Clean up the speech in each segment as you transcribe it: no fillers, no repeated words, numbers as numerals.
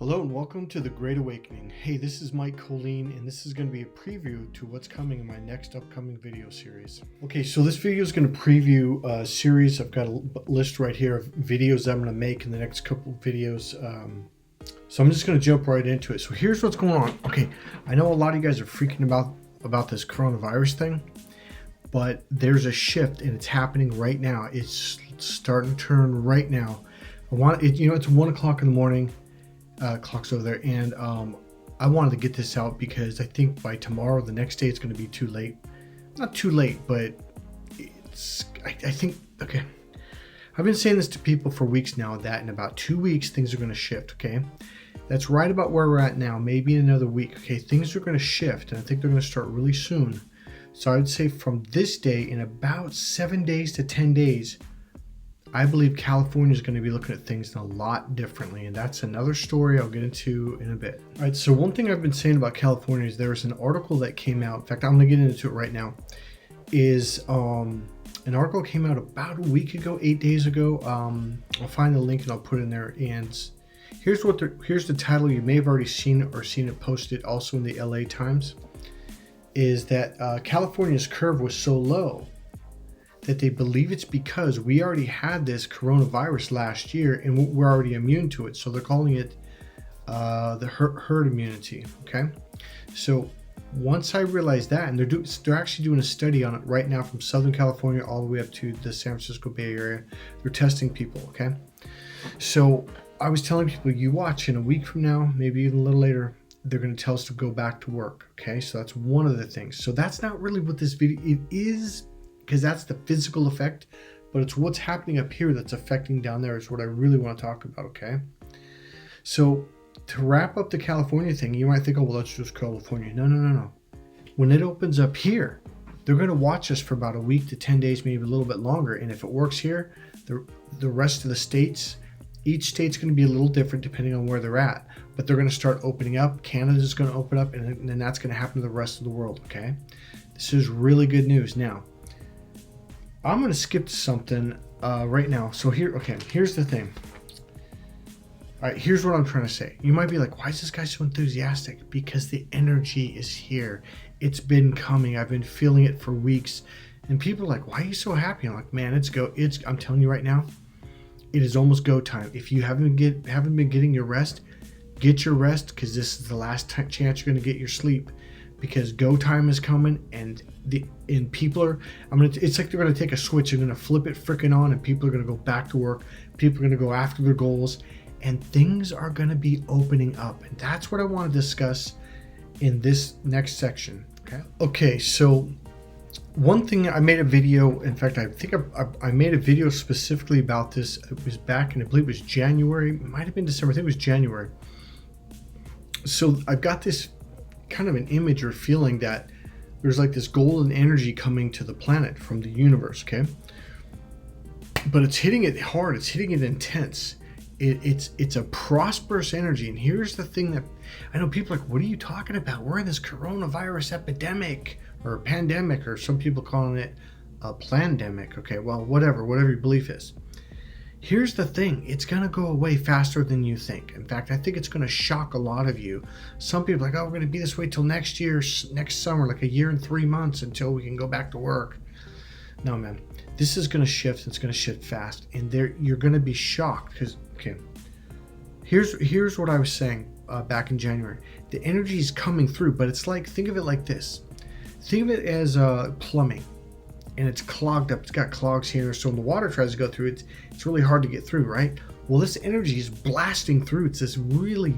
Hello and welcome to The Great Awakening. Hey, this is Mike Colleen and this is going to be a preview to what's coming in my next upcoming video series. Okay, so this video is going to preview a series. I've got a list right here of videos that I'm going to make in the next couple of videos. So I'm just going to jump right into it. So here's what's going on. Okay, I know a lot of you guys are freaking about this coronavirus thing, but there's a shift and it's happening right now. It's starting to turn right now. It's 1 o'clock in the morning. Clock's over there, and I wanted to get this out because I think by tomorrow, the next day, it's going to be too late. Not too late, but I think, okay. I've been saying this to people for weeks now that in about 2 weeks, things are going to shift, okay? That's right about where we're at now, maybe in another week, okay? Things are going to shift, and I think they're going to start really soon. So I would say from this day, in about 7 days to 10 days, I believe California is going to be looking at things a lot differently, and that's another story I'll get into in a bit. All right, so one thing I've been saying about California is there was an article that came out. In fact, I'm going to get into it right now. Is an article came out about a week ago, 8 days ago. I'll find the link and I'll put it in there. And here's the title. You may have already seen it or seen it posted also in the LA Times. Is that California's curve was so low that they believe it's because we already had this coronavirus last year and we're already immune to it. So they're calling it the herd immunity, okay? So once I realized that, and they're actually doing a study on it right now from Southern California all the way up to the San Francisco Bay Area. They're testing people, okay? So I was telling people, you watch in a week from now, maybe even a little later, they're going to tell us to go back to work, okay? So that's one of the things. So that's not really what this video, it is, because that's the physical effect, but it's what's happening up here that's affecting down there is what I really want to talk about, okay? So to wrap up the California thing, you might think, oh, well, that's just California. No. When it opens up here, they're going to watch us for about a week to 10 days, maybe a little bit longer. And if it works here, the rest of the states, each state's going to be a little different depending on where they're at. But they're going to start opening up. Canada's going to open up, and then that's going to happen to the rest of the world, okay? This is really good news. Now, I'm going to skip to something right now. So here's the thing. All right, here's what I'm trying to say. You might be like, why is this guy so enthusiastic? Because the energy is here. It's been coming. I've been feeling it for weeks. And people are like, why are you so happy? I'm like, man, I'm telling you right now, it is almost go time. If you haven't been getting your rest, get your rest, because this is the last chance you're going to get your sleep. Because go time is coming, and people are. It's like they're gonna take a switch. They're gonna flip it freaking on, and people are gonna go back to work. People are gonna go after their goals, and things are gonna be opening up. And that's what I want to discuss in this next section. Okay. So one thing, I made a video. In fact, I think I made a video specifically about this. It was back in, I believe it was January. It might have been December. I think it was January. So I've got this kind of an image or feeling that there's like this golden energy coming to the planet from the universe, okay? But it's hitting it hard, it's hitting it intense. It's a prosperous energy. And here's the thing that I know people are like, what are you talking about? We're in this coronavirus epidemic or pandemic, or some people calling it a plandemic. Okay, well, whatever your belief is. Here's the thing, it's going to go away faster than you think. In fact, I think it's going to shock a lot of you. Some people are like, oh, we're going to be this way till next summer, like a year and 3 months until we can go back to work. No, man, this is going to shift. It's going to shift fast. And you're going to be shocked because, okay, here's what I was saying back in January. The energy is coming through, but it's like, think of it like this. Think of it as plumbing. And it's clogged up. It's got clogs here. So when the water tries to go through, it's really hard to get through, right? Well, this energy is blasting through. It's this really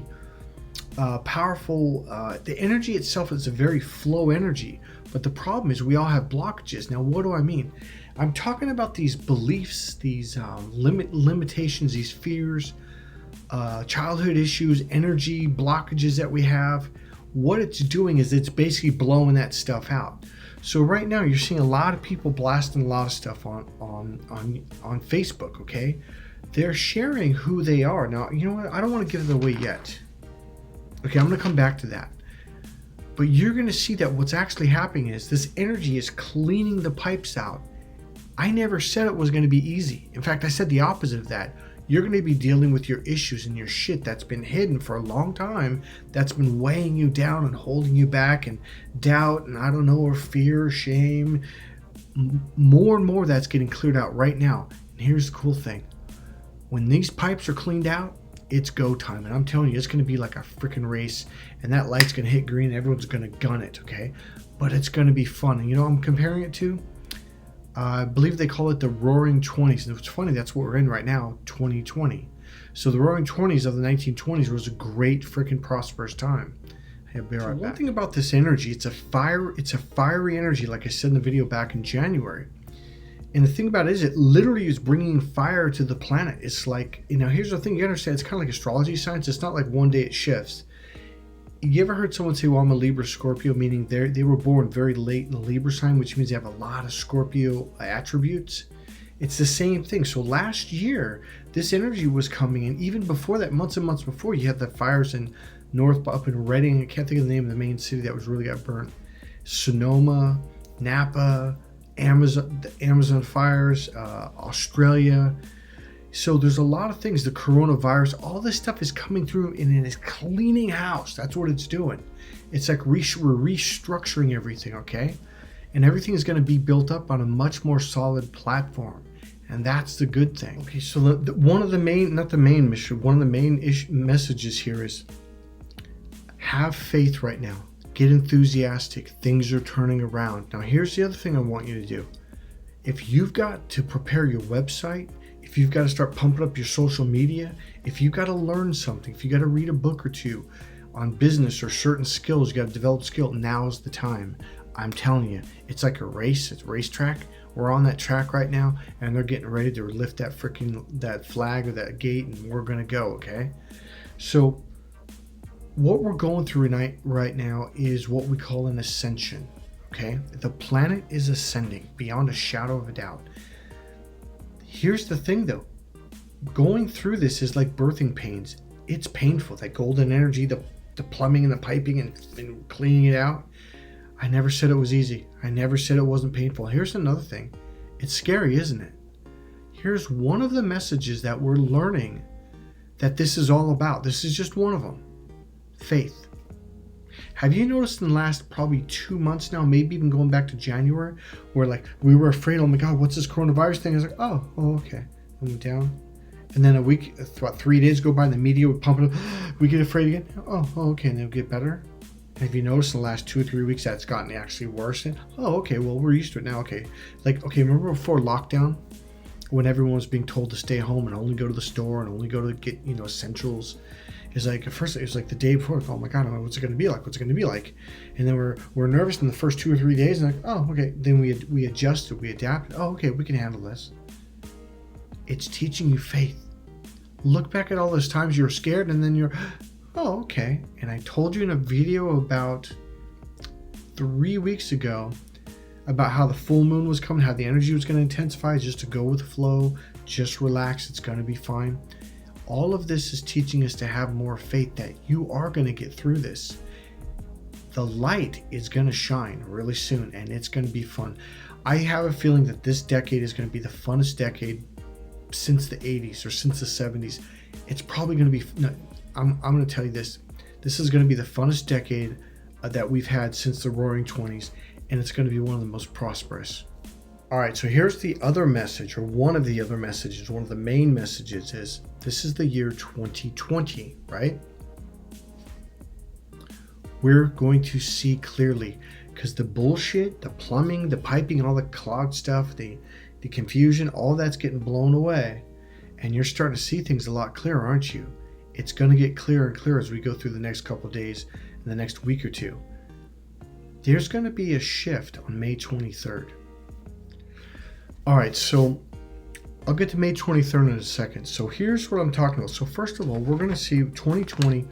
powerful, the energy itself is a very flow energy. But the problem is we all have blockages. Now, what do I mean? I'm talking about these beliefs, these limitations, these fears, childhood issues, energy blockages that we have. What it's doing is it's basically blowing that stuff out. So right now you're seeing a lot of people blasting a lot of stuff on Facebook, okay? They're sharing who they are. Now, you know what? I don't want to give it away yet. Okay, I'm going to come back to that. But you're going to see that what's actually happening is this energy is cleaning the pipes out. I never said it was going to be easy. In fact, I said the opposite of that. You're going to be dealing with your issues and your shit that's been hidden for a long time, that's been weighing you down and holding you back, and doubt and I don't know, or fear, shame. More and more that's getting cleared out right now. And here's the cool thing. When these pipes are cleaned out, it's go time. And I'm telling you, it's going to be like a freaking race, and that light's going to hit green and everyone's going to gun it, okay? But it's going to be fun. And you know what I'm comparing it to? I believe they call it the Roaring 20s. And it's funny, that's what we're in right now, 2020. So the Roaring 20s of the 1920s was a great freaking prosperous time. Hey, be right back. One thing about this energy, it's a fiery energy, like I said in the video back in January. And the thing about it is, it literally is bringing fire to the planet. It's like, you know, here's the thing, you understand, it's kind of like astrology science. It's not like one day it shifts. You ever heard someone say, well, I'm a Libra Scorpio, meaning they were born very late in the Libra sign, which means they have a lot of Scorpio attributes? It's the same thing. So last year, this energy was coming in. Even before that, months and months before, you had the fires in up in Reading. I can't think of the name of the main city that was really got burnt. Sonoma, Napa, the Amazon fires, Australia. So there's a lot of things, the coronavirus, all this stuff is coming through and it is cleaning house. That's what it's doing. It's like we're restructuring everything, okay? And everything is going to be built up on a much more solid platform. And that's the good thing. Okay, so one of the main, not the main mission, one of the main messages here is have faith right now. Get enthusiastic. Things are turning around. Now, here's the other thing I want you to do. If you've got to prepare your website, if you've got to start pumping up your social media, if you've got to learn something, if you got to read a book or two on business or certain skills, you got to develop skill, now's the time. I'm telling you, it's like a race. It's a racetrack. We're on that track right now, and they're getting ready to lift that flag or that gate, and we're going to go, okay? So what we're going through right now is what we call an ascension, okay? The planet is ascending beyond a shadow of a doubt. Here's the thing, though. Going through this is like birthing pains. It's painful. That golden energy, the plumbing and the piping and cleaning it out. I never said it was easy. I never said it wasn't painful. Here's another thing. It's scary, isn't it? Here's one of the messages that we're learning that this is all about. This is just one of them. Faith. Have you noticed in the last probably 2 months now, maybe even going back to January, where like we were afraid, oh my God, what's this coronavirus thing? I was like, oh, okay. I went down. And then a week, about 3 days go by, and the media would pump it up. We get afraid again. Oh, okay. And it'll get better. And have you noticed in the last 2 or 3 weeks that's gotten actually worse? And, oh, okay. Well, we're used to it now. Okay. Like, okay, remember before lockdown when everyone was being told to stay home and only go to the store and only go to get, essentials? It's like at first it was like the day before, oh my God, what's it going to be like? What's it going to be like? And then we're nervous in the first 2 or 3 days, and like, oh, okay. Then we adjusted, we adapted. Oh, okay, we can handle this. It's teaching you faith. Look back at all those times you were scared, and then you're, oh, okay. And I told you in a video about 3 weeks ago about how the full moon was coming, how the energy was going to intensify, just to go with the flow, just relax, it's going to be fine. All of this is teaching us to have more faith that you are going to get through this. The light is going to shine really soon, and it's going to be fun. I have a feeling that this decade is going to be the funnest decade since the 80s or since the 70s. It's probably going to be, no, I'm going to tell you this. This is going to be the funnest decade that we've had since the Roaring 20s, and it's going to be one of the most prosperous. All right, so here's the other message, or one of the other messages. One of the main messages is, this is the year 2020, right? We're going to see clearly, because the bullshit, the plumbing, the piping, and all the clogged stuff, the confusion, all that's getting blown away, and you're starting to see things a lot clearer, aren't you? It's going to get clearer and clearer as we go through the next couple of days and the next week or two. There's going to be a shift on May 23rd. All right, so I'll get to May 23rd in a second. So here's what I'm talking about. So first of all, we're going to see 2020,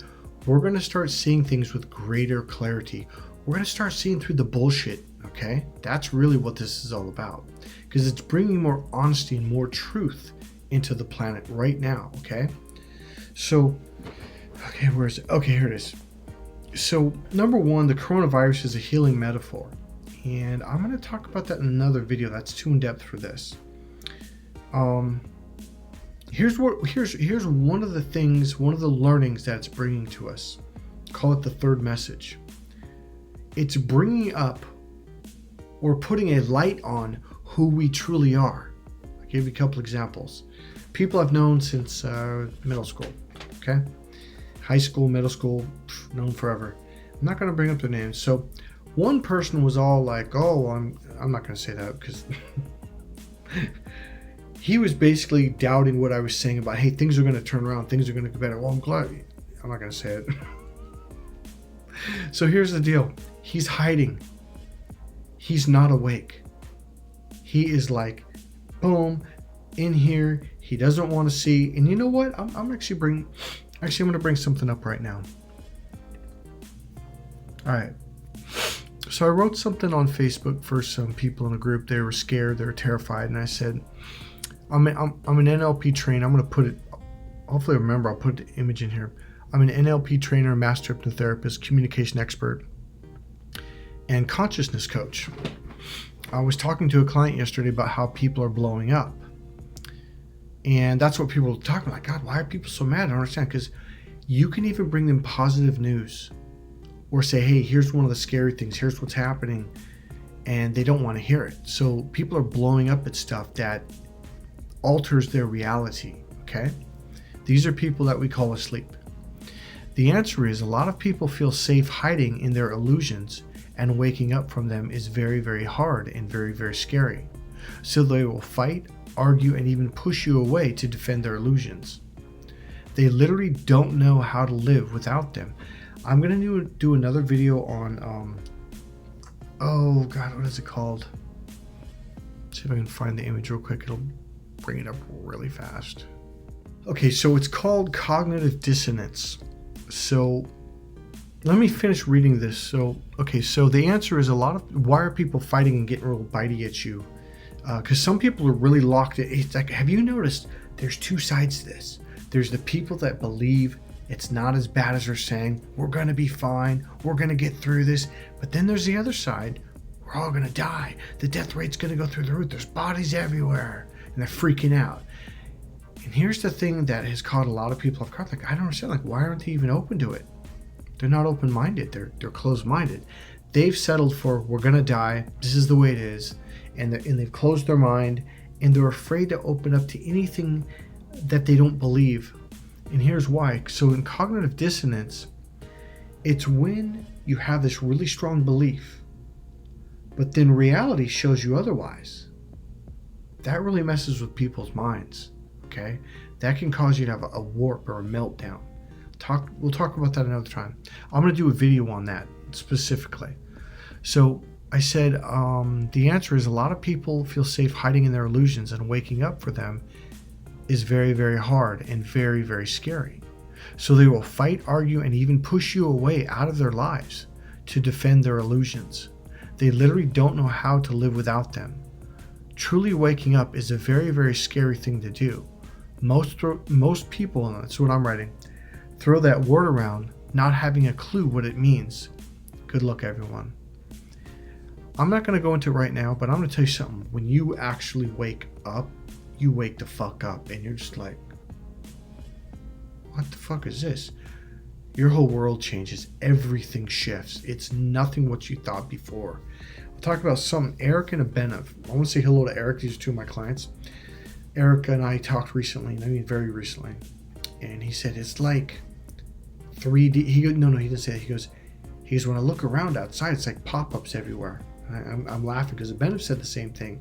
we're going to start seeing things with greater clarity. We're going to start seeing through the bullshit, okay? That's really what this is all about, because it's bringing more honesty and more truth into the planet right now, okay? So, okay, where is it? Okay, here it is. So, number one, the coronavirus is a healing metaphor. And I'm going to talk about that in another video. That's too in depth for this. Here's one of the things, one of the learnings that it's bringing to us. Call it the third message. It's bringing up or putting a light on who we truly are. I'll give you a couple examples. People I've known since middle school, okay? High school, middle school, known forever. I'm not going to bring up their names. So one person was all like, oh, I'm not going to say that because he was basically doubting what I was saying about, hey, things are going to turn around, things are going to get better. Well, I'm glad. I'm not going to say it. So here's the deal. He's hiding. He's not awake. He is like, boom, in here. He doesn't want to see. And you know what? I'm going to bring something up right now. All right. So I wrote something on Facebook for some people in a group. They were scared. They were terrified. And I said, I'm an NLP trainer. I'm going to put it, hopefully I remember, I'll put the image in here. I'm an NLP trainer, master hypnotherapist, communication expert, and consciousness coach. I was talking to a client yesterday about how people are blowing up. And that's what people are talking about. God, why are people so mad? I don't understand. Because you can even bring them positive news or say, hey, here's one of the scary things. Here's what's happening. And they don't want to hear it. So people are blowing up at stuff that alters their reality. Okay? These are people that we call asleep. The answer is a lot of people feel safe hiding in their illusions, and waking up from them is very, very hard and very, very scary. So they will fight, argue, and even push you away to defend their illusions. They literally don't know how to live without them. I'm going to do another video on, oh God, what is it called? Let's see if I can find the image real quick. It'll bring it up really fast. Okay, so it's called cognitive dissonance. So let me finish reading this. So the answer is why are people fighting and getting real bitey at you? Because some people are really locked in. It's like, have you noticed there's two sides to this? There's the people that believe it's not as bad as they're saying. We're going to be fine. We're going to get through this. But then there's the other side. We're all going to die. The death rate's going to go through the roof. There's bodies everywhere. And they're freaking out. And here's the thing that has caught a lot of people off guard. Like, I don't understand. Like, why aren't they even open to it? They're not open-minded. They're closed-minded. They've settled for, we're going to die. This is the way it is. And they've closed their mind. And they're afraid to open up to anything that they don't believe. And here's why. So in cognitive dissonance, it's when you have this really strong belief, but then reality shows you otherwise. That really messes with people's minds. Okay, that can cause you to have a warp or a meltdown. We'll talk about that another time. I'm going to do a video on that specifically. So I said the answer is a lot of people feel safe hiding in their illusions, and waking up for them is very, very hard and very, very scary. So they will fight, argue, and even push you away out of their lives to defend their illusions. They literally don't know how to live without them. Truly waking up is a very, very scary thing to do. Most people, and that's what I'm writing, throw that word around not having a clue what it means. Good luck, everyone. I'm not going to go into it right now, but I'm going to tell you something. When you actually wake up, you wake the fuck up and you're just like, what the fuck is this? Your whole world changes. Everything shifts. It's nothing what you thought before. I'll talk about something. Eric and Abhinav. I want to say hello to Eric. These are two of my clients. Eric and I talked recently, and I mean very recently, and he said it's like 3D. He didn't say that. He goes, when I look around outside, it's like pop-ups everywhere. I'm laughing because Abhinav said the same thing.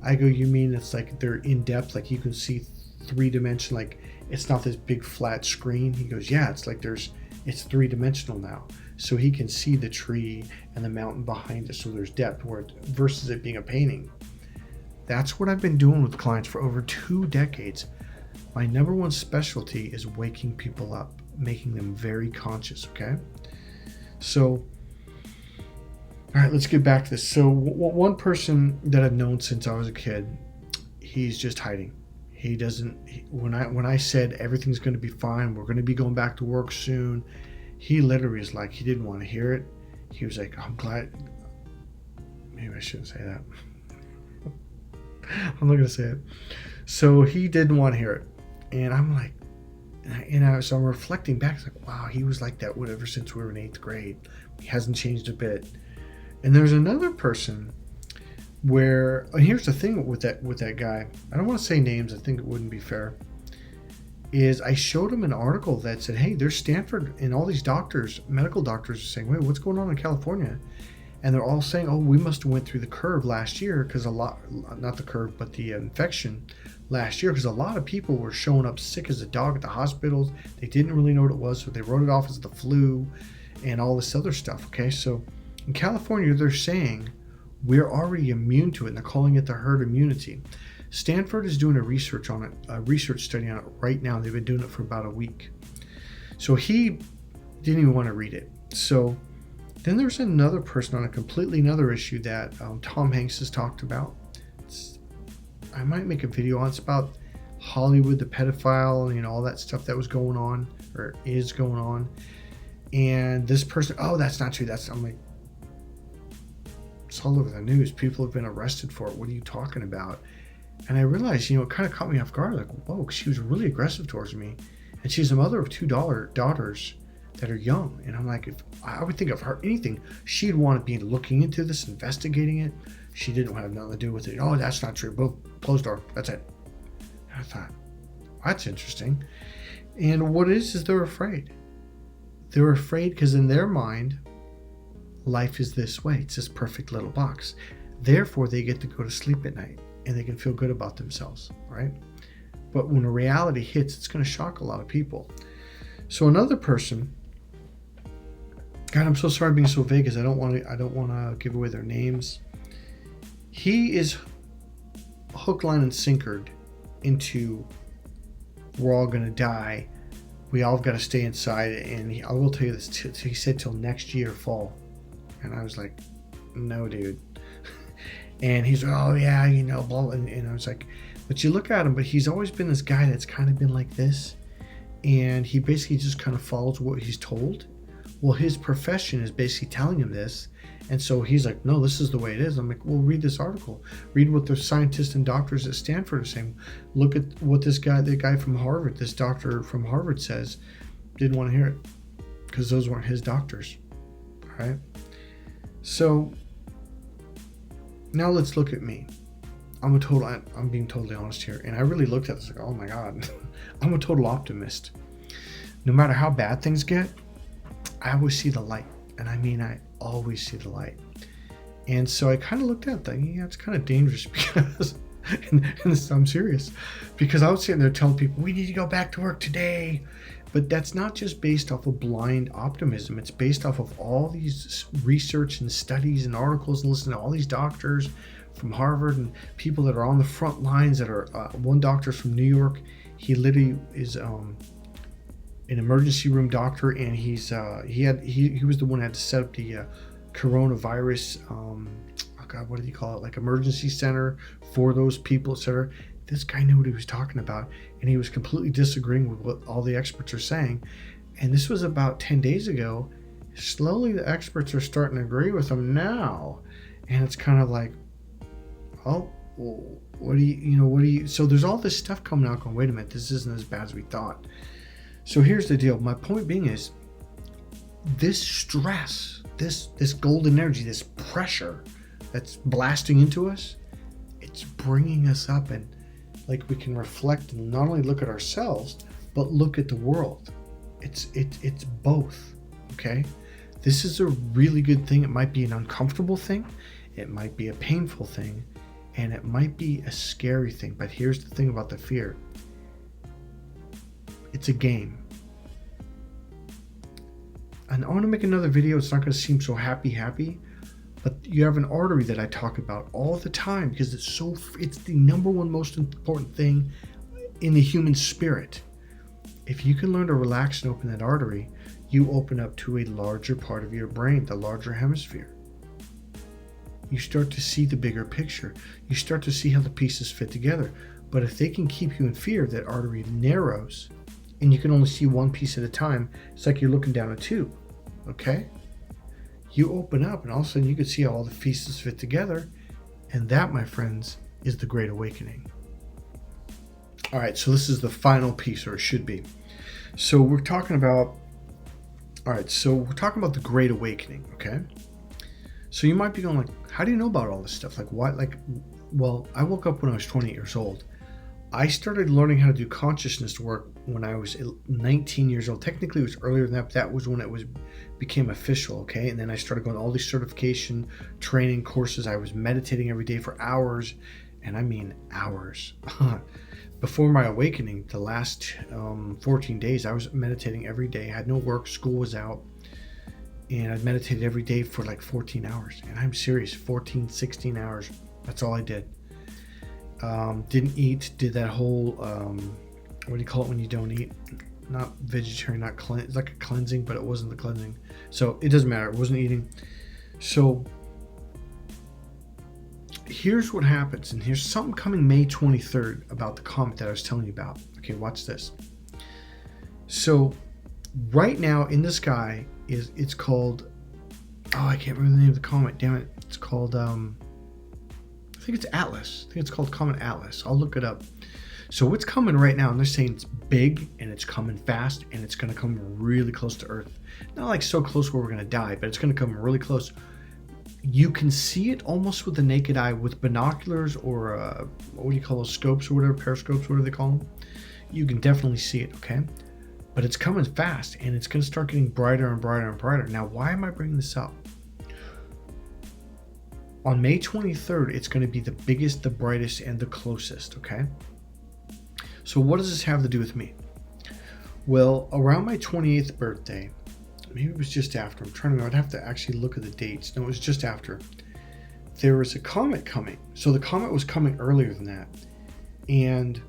I go, you mean it's like they're in depth, like you can see 3-dimensional, like it's not this big flat screen? He goes, yeah, it's like it's 3-dimensional now. So he can see the tree and the mountain behind it, so there's depth versus it being a painting. That's what I've been doing with clients for over 2 decades. My number one specialty is waking people up, making them very conscious, okay? So, all right, let's get back to this. So one person that I've known since I was a kid, he's just hiding. He doesn't, when I said everything's going to be fine, we're going to be going back to work soon, he literally is like, he didn't want to hear it. He was like, I'm glad, maybe I shouldn't say that. I'm not going to say it. So he didn't want to hear it. And I'm like, so I'm reflecting back. It's like, wow, he was like that ever since we were in 8th grade. He hasn't changed a bit. And there's another person where, and here's the thing with that guy. I don't want to say names. I think it wouldn't be fair. Is I showed him an article that said, hey, there's Stanford and all these doctors, medical doctors are saying, wait, what's going on in California? And they're all saying, oh, we must have went through the curve last year because not the curve, but the infection last year, because a lot of people were showing up sick as a dog at the hospitals. They didn't really know what it was, so they wrote it off as the flu and all this other stuff, okay? So in California, they're saying we're already immune to it, and they're calling it the herd immunity. Stanford is doing a research study on it right now. They've been doing it for about a week. So he didn't even want to read it. So then there's another person on a completely another issue that Tom Hanks has talked about. I might make a video on. It's about Hollywood, the pedophile, and all that stuff that was going on or is going on. And this person, oh, that's not true. I'm like, it's all over the news. People have been arrested for it. What are you talking about? And I realized, it kind of caught me off guard. Like, whoa, she was really aggressive towards me. And she's a mother of 2 daughters that are young. And I'm like, if I would think of her anything, she'd want to be looking into this, investigating it. She didn't have nothing to do with it. Oh, that's not true. Boom, closed door. That's it. And I thought, that's interesting. And what it is they're afraid. They're afraid because in their mind, life is this way. It's this perfect little box. Therefore, they get to go to sleep at night and they can feel good about themselves, right? But when a reality hits, it's going to shock a lot of people. So another person, God, I'm so sorry being so vague because I don't want to give away their names. He is hook, line, and sinkered into we're all going to die. We all got to stay inside. And I will tell you this, he said till next year fall. And I was like, no, dude. And he's like, oh, yeah, blah. And I was like, but you look at him, but he's always been this guy that's kind of been like this. And he basically just kind of follows what he's told. Well, his profession is basically telling him this. And so he's like, no, this is the way it is. I'm like, well, read this article. Read what the scientists and doctors at Stanford are saying. Look at what the guy from Harvard, this doctor from Harvard says. Didn't want to hear it because those weren't his doctors. All right. So now let's look at me. I'm being totally honest here. And I really looked at this like, oh my God, I'm a total optimist. No matter how bad things get, I always see the light. And I mean, I always see the light. And so I kind of looked at it thinking, yeah, it's kind of dangerous because, and I'm serious, because I was sitting there telling people, we need to go back to work today. But that's not just based off of blind optimism. It's based off of all these research and studies and articles and listening to all these doctors from Harvard and people that are on the front lines that are, one doctor from New York, he literally is an emergency room doctor, and he was the one that had to set up the coronavirus, oh God, what did he call it? Like emergency center for those people, etc. This guy knew what he was talking about, and he was completely disagreeing with what all the experts are saying. And this was about 10 days ago. Slowly, the experts are starting to agree with him now. And it's kind of like, oh, well, what do you, so there's all this stuff coming out going, wait a minute, this isn't as bad as we thought. So here's the deal. My point being is this stress, this golden energy, this pressure that's blasting into us, it's bringing us up, and like we can reflect and not only look at ourselves, but look at the world. It's both, okay? This is a really good thing. It might be an uncomfortable thing. It might be a painful thing, and it might be a scary thing. But here's the thing about the fear. It's a game. And I want to make another video. It's not going to seem so happy, but you have an artery that I talk about all the time because it's the number one most important thing in the human spirit. If you can learn to relax and open that artery, you open up to a larger part of your brain, the larger hemisphere. You start to see the bigger picture. You start to see how the pieces fit together. But if they can keep you in fear, that artery narrows and you can only see one piece at a time. It's like you're looking down a tube, okay? You open up and all of a sudden you can see how all the pieces fit together. And that, my friends, is the Great Awakening. All right, so this is the final piece, or it should be. So we're talking about, all right, so we're talking about the Great Awakening, okay? So you might be going like, how do you know about all this stuff? Like what, well, I woke up when I was 28 years old. I started learning how to do consciousness work when I was 19 years old. Technically, it was earlier than that, but that was when it became official, okay? And then I started going to all these certification training courses. I was meditating every day for hours, and I mean hours. Before my awakening, the last 14 days, I was meditating every day. I had no work, school was out, and I meditated every day for like 14 hours. And I'm serious, 14, 16 hours. That's all I did. Didn't eat, did that whole, what do you call it when you don't eat? Not vegetarian, not cleanse, it's like a cleansing, but it wasn't the cleansing. So it doesn't matter, it wasn't eating. So here's what happens, and here's something coming May 23rd about the comet that I was telling you about. Okay, watch this. So right now in the sky it's called, oh, I can't remember the name of the comet, damn it. It's called, I think it's Atlas. I think it's called Comet Atlas. I'll look it up. So what's coming right now, and they're saying it's big and it's coming fast and it's going to come really close to Earth. Not like so close where we're going to die, but it's going to come really close. You can see it almost with the naked eye with binoculars or what do you call those, scopes or whatever, periscopes, what do they call them? You can definitely see it, okay? But it's coming fast and it's going to start getting brighter and brighter and brighter. Now, why am I bringing this up? On May 23rd, it's going to be the biggest, the brightest, and the closest, okay? So what does this have to do with me? Well, around my 28th birthday, maybe it was just after, I'm trying to remember, I'd have to actually look at the dates. No, it was just after. There was a comet coming. So the comet was coming earlier than that. And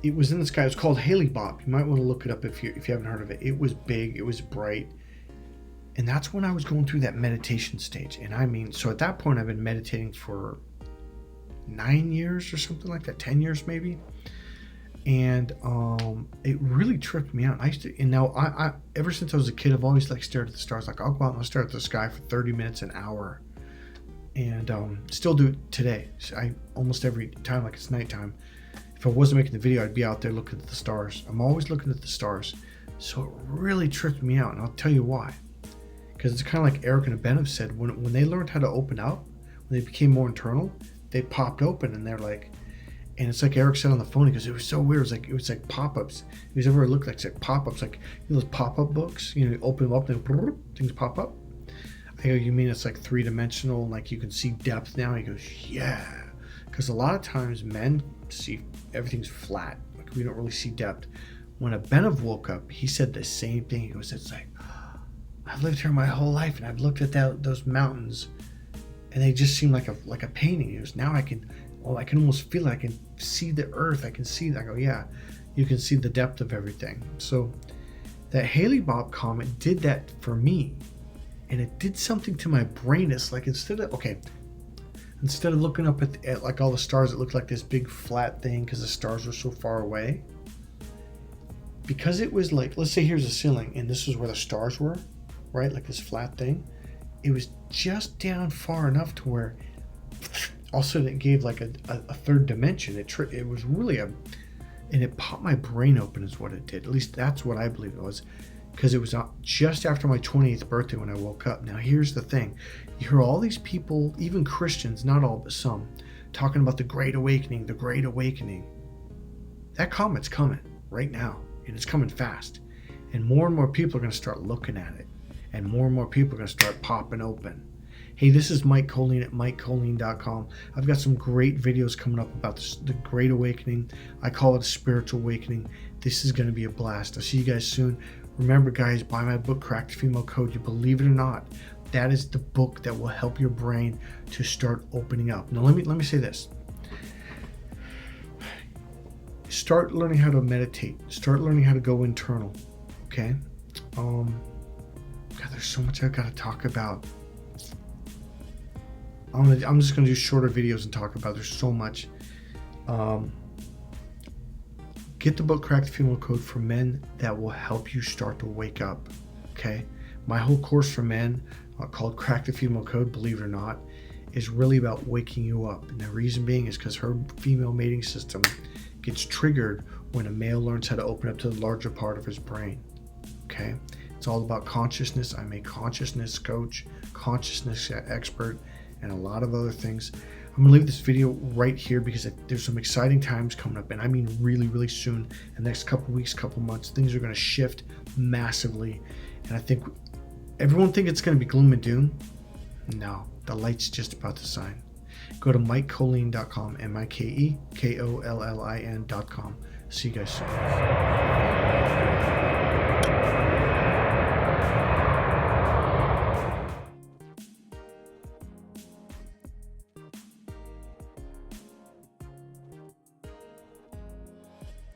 it was in the sky. It was called Hale-Bopp. You might want to look it up if you haven't heard of it. It was big, it was bright. And that's when I was going through that meditation stage. And I mean, so at that point, I've been meditating for 9 years or something like that, 10 years maybe. And it really tripped me out. I used to, and now I ever since I was a kid, I've always like stared at the stars. Like I'll go out and I'll stare at the sky for 30 minutes, an hour. And still do it today. So I almost every time, like it's nighttime. If I wasn't making the video, I'd be out there looking at the stars. I'm always looking at the stars. So it really tripped me out. And I'll tell you why. Because it's kind of like Eric and Abenev said, when they learned how to open up, when they became more internal, they popped open and they're like, and it's like Eric said on the phone, he goes, it was so weird. It was like pop-ups. If you've ever looked like, it's like pop-ups, like those pop-up books, you open them up and things pop up. I go, you mean it's like three-dimensional, like you can see depth now? He goes, yeah. Because a lot of times men see everything's flat. Like we don't really see depth. When Abenev woke up, he said the same thing. He goes, it's like, I've lived here my whole life and I've looked at those mountains and they just seem like a painting. It was, now I can almost feel it. I can see the earth. I can see that. I go, yeah, you can see the depth of everything. So that Hale-Bopp comet did that for me, and it did something to my brain. It's like instead of looking up at like all the stars, it looked like this big flat thing because the stars were so far away. Because it was like, let's say here's a ceiling and this is where the stars were, right? Like this flat thing. It was just down far enough to where all of a sudden it gave like a third dimension. It was really and it popped my brain open is what it did. At least that's what I believe it was. Because it was just after my 28th birthday when I woke up. Now here's the thing. You hear all these people, even Christians, not all but some, talking about the Great Awakening, the Great Awakening. That comet's coming right now. And it's coming fast. And more people are going to start looking at it. And more people are going to start popping open. Hey, this is Mike Colleen at MikeColleen.com. I've got some great videos coming up about the Great Awakening. I call it a spiritual awakening. This is going to be a blast. I'll see you guys soon. Remember, guys, buy my book, Crack the Female Code. You believe it or not, that is the book that will help your brain to start opening up. Now, let me say this. Start learning how to meditate. Start learning how to go internal. Okay? God, there's so much I've got to talk about. I'm just going to do shorter videos and talk about it. There's so much. Get the book Crack the Female Code for men. That will help you start to wake up. Okay? My whole course for men called Crack the Female Code, believe it or not, is really about waking you up. And the reason being is because her female mating system gets triggered when a male learns how to open up to the larger part of his brain. Okay, it's all about consciousness. I'm a consciousness coach, consciousness expert, and a lot of other things. I'm gonna leave this video right here because there's some exciting times coming up, and I mean really, really soon. The next couple weeks, couple months, things are gonna shift massively, and I think everyone think it's gonna be gloom and doom. No, the light's just about to shine. Go to MikeCollin.com, MikeKollin.com. See you guys soon.